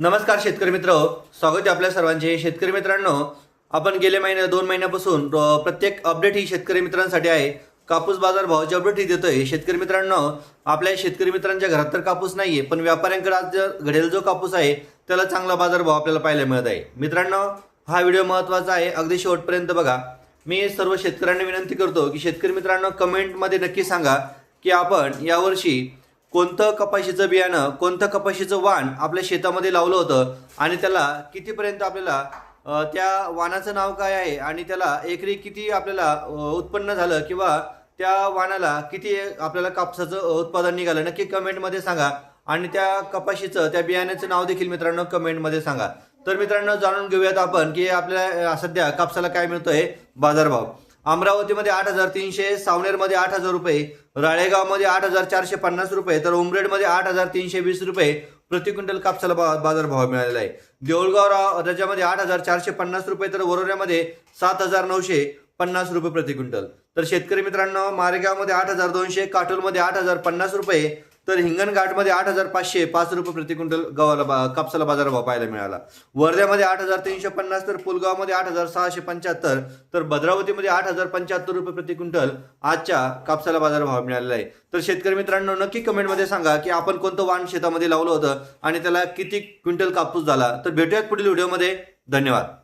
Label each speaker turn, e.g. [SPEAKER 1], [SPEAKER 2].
[SPEAKER 1] नमस्कार शेतकरी मित्र, स्वागत आहे आपल्या सर्वांचे। शेतकरी मित्रांनो, आपण गेले दोन महिन्यापासून प्रत्येक अपडेट ही शेतकरी मित्रांसाठी आहे। कापूस बाजार भावाची अपडेट ही देतोय। शेतकरी मित्रांनो, आपल्या शेतकरी मित्रांच्या घरात तर कापूस नाहीये, पण व्यापाऱ्यांकडे आज घडेल जो कापूस आहे त्याला चांगला बाजार भाव आपल्याला पाहायला मिळत आहे। मित्रांनो, हा व्हिडिओ महत्त्वाचा आहे, अगदी शेवटपर्यंत बघा। मी सर्व शेतकऱ्यांना विनंती करतो की शेतकरी मित्रांनो, कमेंटमध्ये नक्की सांगा की आपण यावर्षी कोणतं कपाशीचं बियाणं, कोणतं कपाशीचं वाण आपल्या शेतामध्ये लावलं होतं आणि त्याला कितीपर्यंत आपल्याला त्या वाणाचं नाव काय आहे आणि त्याला एकरी किती आपल्याला उत्पन्न झालं किंवा त्या वाणाला किती आपल्याला कापसाचं उत्पादन निघालं, नक्की कमेंटमध्ये सांगा। आणि त्या कपाशीचं, त्या बियाण्याचं नाव देखील मित्रांनो कमेंटमध्ये सांगा। तर मित्रांनो, जाणून घेऊयात आपण की आपल्या सध्या कापसाला काय मिळतोय बाजारभाव। अमरावतीमध्ये 8,300, सावनेरमध्ये 8,000 रुपये, राळेगावमध्ये 8,450 रुपये, तर उमरेडमध्ये 8,320 रुपये प्रति क्विंटल कापसाला बाजारभाव मिळालेला आहे। देऊळगाव राज्यामध्ये 8,450 रुपये, तर वरोऱ्यामध्ये 7,950 रुपये प्रति क्विंटल। तर शेतकरी मित्रांनो, मारेगावमध्ये 8,200, काटोलमध्ये 8,050 रुपये, तर हिंगणघाटमध्ये 8,505 रुपये प्रति क्विंटल गव्हाला कापसाला बाजारभाव पाहायला मिळाला। वर्ध्यामध्ये 8,350, तर पुलगावमध्ये 8,675, तर भद्रावतीमध्ये 8,075 रुपये प्रति क्विंटल आजच्या कापसाला बाजारभाव मिळालेला आहे। तर शेतकरी मित्रांनो, नक्की कमेंटमध्ये सांगा की आपण कोणतं वाण शेतामध्ये लावलं होतं आणि त्याला किती क्विंटल कापूस झाला। तर भेटूयात पुढील व्हिडिओमध्ये। धन्यवाद।